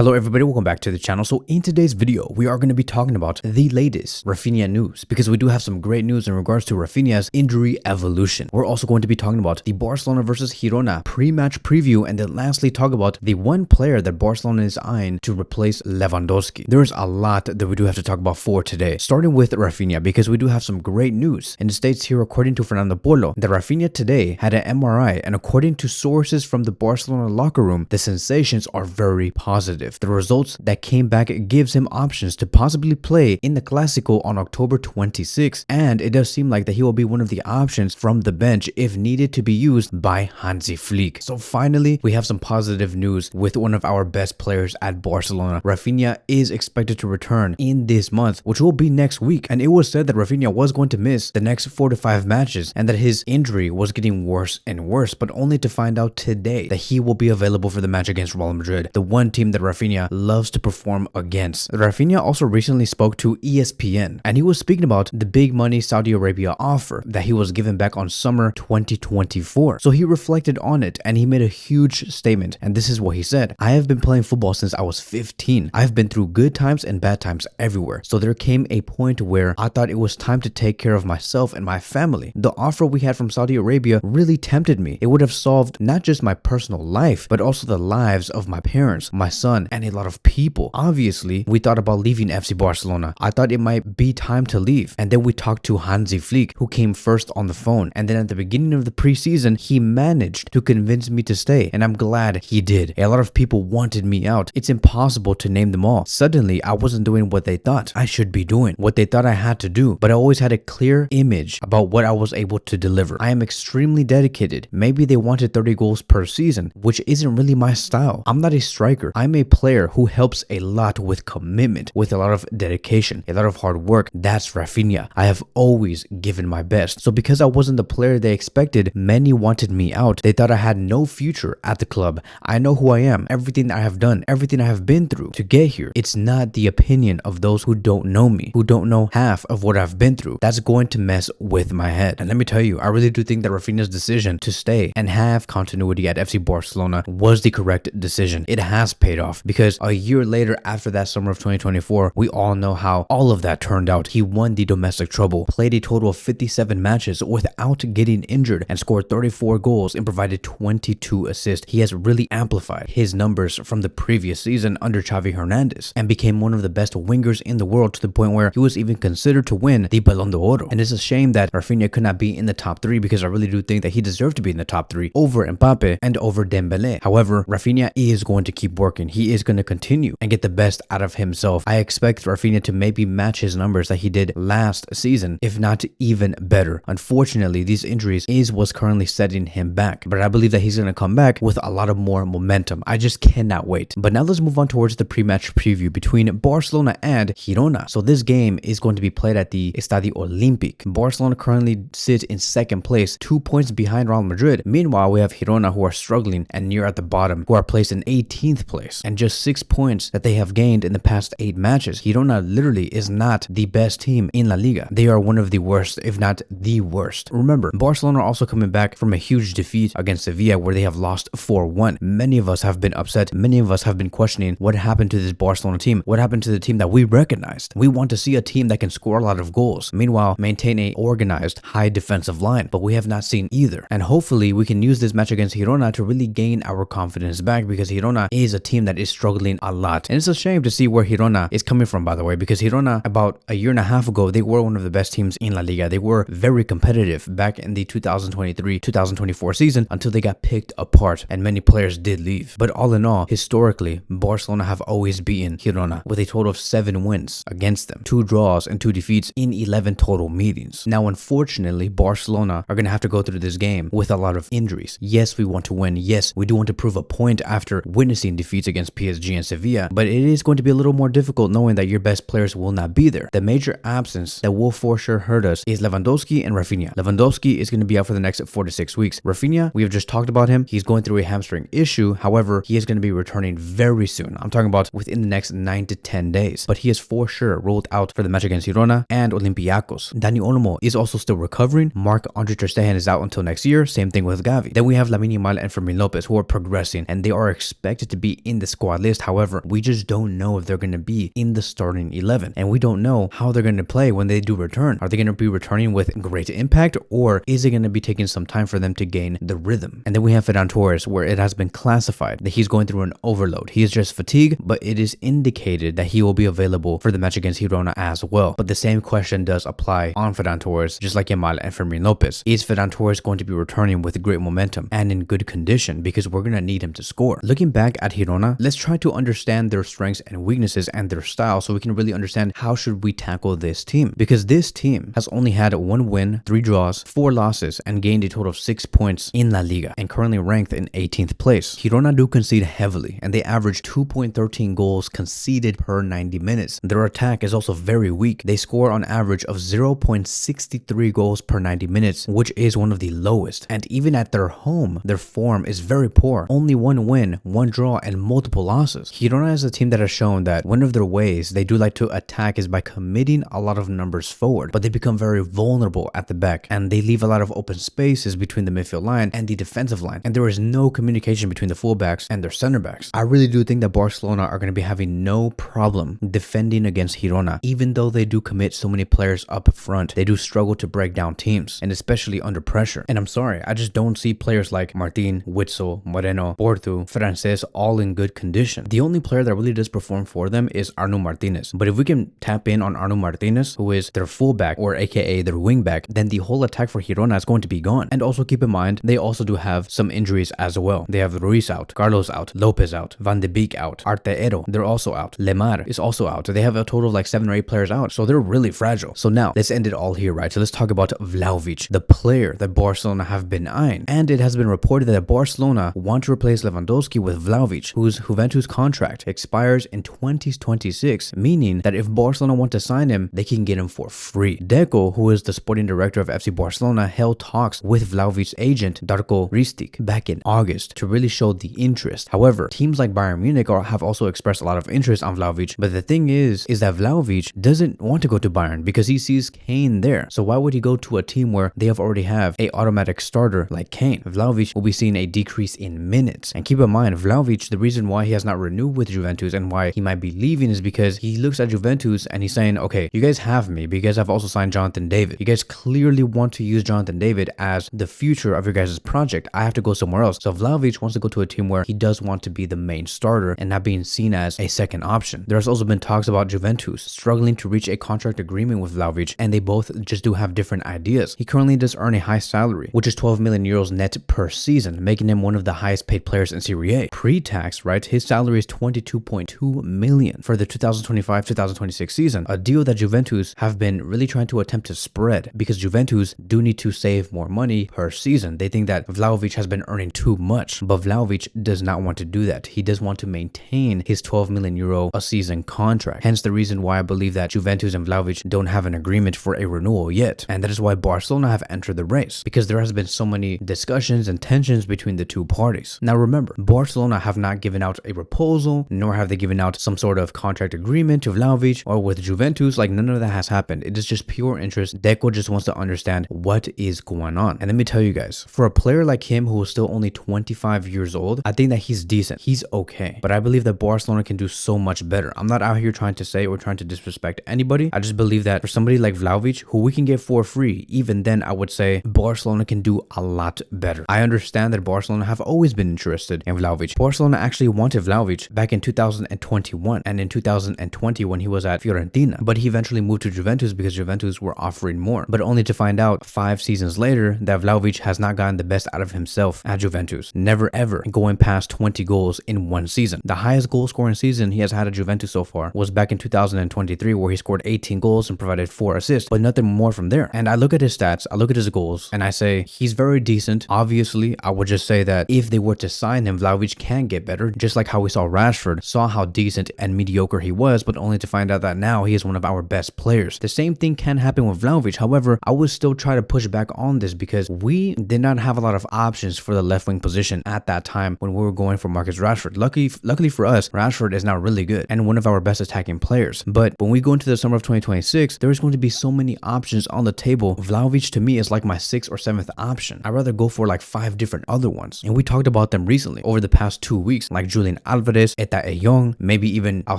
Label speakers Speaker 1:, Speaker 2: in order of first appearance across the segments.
Speaker 1: Hello everybody, welcome back to the channel. So in today's video, we are going to be talking about the latest Raphinha news because we do have some great news in regards to Raphinha's injury evolution. We're also going to be talking about the Barcelona versus Girona pre-match preview, and then lastly talk about the one player that Barcelona is eyeing to replace Lewandowski. There's a lot that we do have to talk about for today, starting with Raphinha because we do have some great news. And it states here, according to Fernando Polo, that Raphinha today had an MRI, and according to sources from the Barcelona locker room, the sensations are very positive. The results that came back gives him options to possibly play in the Clásico on October 26, and it does seem like that he will be one of the options from the bench if needed to be used by Hansi Flick. So finally, we have some positive news with one of our best players at Barcelona. Raphinha is expected to return in this month, which will be next week, and it was said that Raphinha was going to miss the next 4 to 5 matches and that his injury was getting worse and worse, but only to find out today that he will be available for the match against Real Madrid, the one team that Raphinha loves to perform against. Raphinha also recently spoke to ESPN, and he was speaking about the big money Saudi Arabia offer that he was given back on summer 2024. So he reflected on it and he made a huge statement, and this is what he said: "I have been playing football since I was 15. I've been through good times and bad times everywhere. So there came a point where I thought it was time to take care of myself and my family. The offer we had from Saudi Arabia really tempted me. It would have solved not just my personal life, but also the lives of my parents, my son, and a lot of people. Obviously, we thought about leaving FC Barcelona. I thought it might be time to leave. And then we talked to Hansi Flick, who came first on the phone. And then at the beginning of the preseason, he managed to convince me to stay. And I'm glad he did. A lot of people wanted me out. It's impossible to name them all. Suddenly, I wasn't doing what they thought I should be doing, what they thought I had to do. But I always had a clear image about what I was able to deliver. I am extremely dedicated. Maybe they wanted 30 goals per season, which isn't really my style. I'm not a striker. I'm a player who helps a lot with commitment, with a lot of dedication, a lot of hard work. That's Raphinha. I have always given my best. So because I wasn't the player they expected, many wanted me out. They thought I had no future at the club. I know who I am, everything that I have done, everything I have been through to get here. It's not the opinion of those who don't know me, who don't know half of what I've been through. That's going to mess with my head." And let me tell you, I really do think that Raphinha's decision to stay and have continuity at FC Barcelona was the correct decision. It has paid off because a year later, after that summer of 2024, we all know how all of that turned out. He won the domestic treble, played a total of 57 matches without getting injured, and scored 34 goals and provided 22 assists. He has really amplified his numbers from the previous season under Xavi Hernandez and became one of the best wingers in the world, to the point where he was even considered to win the Ballon d'Oro. And it's a shame that Raphinha could not be in the top 3 because I really do think that he deserved to be in the top 3 over Mbappe and over Dembele. However, Raphinha is going to keep working. He is going to continue and get the best out of himself. I expect Raphinha to maybe match his numbers that he did last season, if not even better. Unfortunately, these injuries is what's currently setting him back, but I believe that he's going to come back with a lot of more momentum. I just cannot wait. But now let's move on towards the pre-match preview between Barcelona and Girona. So this game is going to be played at the Estadi Olímpic. Barcelona currently sits in second place, 2 points behind Real Madrid. Meanwhile, we have Girona, who are struggling and near at the bottom, who are placed in 18th place, and just 6 points that they have gained in the past 8 matches. Girona literally is not the best team in La Liga. They are one of the worst, if not the worst. Remember, Barcelona are also coming back from a huge defeat against Sevilla, where they have lost 4-1. Many of us have been upset. Many of us have been questioning what happened to this Barcelona team. What happened to the team that we recognized? We want to see a team that can score a lot of goals, meanwhile maintain a organized, high defensive line, but we have not seen either. And hopefully we can use this match against Girona to really gain our confidence back, because Girona is a team that is struggling a lot. And it's a shame to see where Girona is coming from, by the way, because Girona, about a year and a half ago, they were one of the best teams in La Liga. They were very competitive back in the 2023-2024 season until they got picked apart and many players did leave. But all in all, historically, Barcelona have always beaten Girona with a total of 7 wins against them, 2 draws and 2 defeats in 11 total meetings. Now, unfortunately, Barcelona are going to have to go through this game with a lot of injuries. Yes, we want to win. Yes, we do want to prove a point after witnessing defeats against PSG and Sevilla, but it is going to be a little more difficult knowing that your best players will not be there. The major absence that will for sure hurt us is Lewandowski and Raphinha. Lewandowski is going to be out for the next 4 to 6 weeks. Raphinha, we have just talked about him. He's going through a hamstring issue. However, he is going to be returning very soon. I'm talking about within the next 9 to 10 days, but he is for sure ruled out for the match against Girona and Olympiacos. Dani Olmo is also still recovering. Marc-Andre Ter Stegen is out until next year. Same thing with Gavi. Then we have Lamine Yamal and Fermin Lopez, who are progressing, and they are expected to be in the squad squad list. However, we just don't know if they're going to be in the starting 11, and we don't know how they're going to play when they do return. Are they going to be returning with great impact, or is it going to be taking some time for them to gain the rhythm? And then we have Ferran Torres, where it has been classified that he's going through an overload. He is just fatigued, but it is indicated that he will be available for the match against Girona as well. But the same question does apply on Ferran Torres, just like Yamal and Fermin Lopez. Is Ferran Torres going to be returning with great momentum and in good condition? Because we're going to need him to score. Looking back at Girona, let's try to understand their strengths and weaknesses and their style so we can really understand how should we tackle this team. Because this team has only had 1 win, 3 draws, 4 losses, and gained a total of 6 points in La Liga and currently ranked in 18th place. Girona do concede heavily, and they average 2.13 goals conceded per 90 minutes. Their attack is also very weak. They score on average of 0.63 goals per 90 minutes, which is one of the lowest. And even at their home, their form is very poor. Only 1 win, 1 draw, and multiple losses. Girona is a team that has shown that one of their ways they do like to attack is by committing a lot of numbers forward, but they become very vulnerable at the back, and they leave a lot of open spaces between the midfield line and the defensive line, and there is no communication between the fullbacks and their center backs. I really do think that Barcelona are going to be having no problem defending against Girona. Even though they do commit so many players up front, they do struggle to break down teams, and especially under pressure. And I'm sorry, I just don't see players like Martin, Witsel, Moreno, Portu, Frances all in good condition. The only player that really does perform for them is Arno Martinez. But if we can tap in on Arno Martinez, who is their fullback or aka their wingback, then the whole attack for Girona is going to be gone. And also keep in mind, they also do have some injuries as well. They have Ruiz out, Carlos out, Lopez out, Van de Beek out, Arteiro, they're also out, Lemar is also out. They have a total of like 7 or 8 players out, so they're really fragile. So now let's end it all here, right? So let's talk about Vlahovic, the player that Barcelona have been eyeing. And it has been reported that Barcelona want to replace Lewandowski with Vlahovic, whose Juventus contract expires in 2026, meaning that if Barcelona want to sign him, they can get him for free. Deco, who is the sporting director of FC Barcelona, held talks with Vlahovic's agent Darko Ristic back in August to really show the interest. However, teams like Bayern Munich have also expressed a lot of interest on Vlahovic, but the thing is that Vlahovic doesn't want to go to Bayern because he sees Kane there. So why would he go to a team where they have already have a automatic starter like Kane? Vlahovic will be seeing a decrease in minutes. And keep in mind, Vlahovic, the reason why he has not renewed with Juventus and why he might be leaving is because he looks at Juventus and he's saying, okay, you guys have me because I've also signed Jonathan David. You guys clearly want to use Jonathan David as the future of your guys' project. I have to go somewhere else. So Vlahovic wants to go to a team where he does want to be the main starter and not being seen as a second option. There's also been talks about Juventus struggling to reach a contract agreement with Vlahovic, and they both just do have different ideas. He currently does earn a high salary, which is 12 million euros net per season, making him one of the highest paid players in Serie A. Pre-tax, right, his salary is 22.2 million for the 2025-2026 season, a deal that Juventus have been really trying to attempt to spread because Juventus do need to save more money per season. They think that Vlahovic has been earning too much, but Vlahovic does not want to do that. He does want to maintain his 12 million euro a season contract. Hence the reason why I believe that Juventus and Vlahovic don't have an agreement for a renewal yet. And that is why Barcelona have entered the race, because there has been so many discussions and tensions between the two parties. Now remember, Barcelona have not given out a proposal, nor have they given out some sort of contract agreement to Vlahovic or with Juventus. Like, none of that has happened. It is just pure interest. Deco just wants to understand what is going on. And let me tell you guys, for a player like him who is still only 25 years old, I think that he's decent. He's okay. But I believe that Barcelona can do so much better. I'm not out here trying to say or trying to disrespect anybody. I just believe that for somebody like Vlahovic, who we can get for free, even then I would say Barcelona can do a lot better. I understand that Barcelona have always been interested in Vlahovic. Barcelona actually wanted Vlahovic back in 2021 and in 2020 when he was at Fiorentina, but he eventually moved to Juventus because Juventus were offering more, but only to find out 5 seasons later that Vlahovic has not gotten the best out of himself at Juventus, never ever going past 20 goals in one season. The highest goal scoring season he has had at Juventus so far was back in 2023, where he scored 18 goals and provided 4 assists, but nothing more from there. And I look at his stats, I look at his goals, and I say he's very decent. Obviously, I would just say that if they were to sign him, Vlahovic can get better, just like how we saw Rashford, saw how decent and mediocre he was, but only to find out that now he is one of our best players. The same thing can happen with Vlahovic. However, I would still try to push back on this because we did not have a lot of options for the left wing position at that time when we were going for Marcus Rashford. Luckily for us, Rashford is now really good and one of our best attacking players. But when we go into the summer of 2026, there is going to be so many options on the table. Vlahovic to me is like my 6th or 7th option. I'd rather go for like 5 different other ones. And we talked about them recently over the past 2 weeks, like Julian Julian Alvarez, Eta Young, maybe even I'll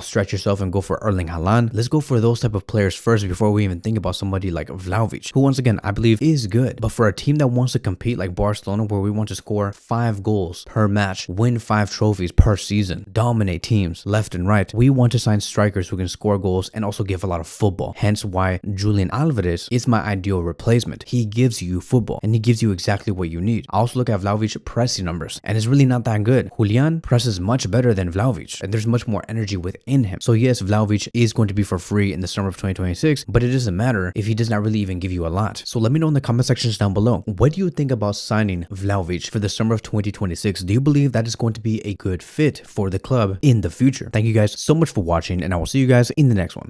Speaker 1: stretch yourself and go for Erling Haaland. Let's go for those type of players first before we even think about somebody like Vlahovic, who once again I believe is good. But for a team that wants to compete like Barcelona, where we want to score 5 goals per match, win 5 trophies per season, dominate teams left and right, we want to sign strikers who can score goals and also give a lot of football. Hence why Julian Alvarez is my ideal replacement. He gives you football and he gives you exactly what you need. I also look at Vlahovic pressing numbers and it's really not that good. Julian presses much better than Vlahovic and there's much more energy within him. So yes, Vlahovic is going to be for free in the summer of 2026, but it doesn't matter if he does not really even give you a lot. So let me know in the comment sections down below, what do you think about signing Vlahovic for the summer of 2026? Do you believe that is going to be a good fit for the club in the future? Thank you guys so much for watching and I will see you guys in the next one.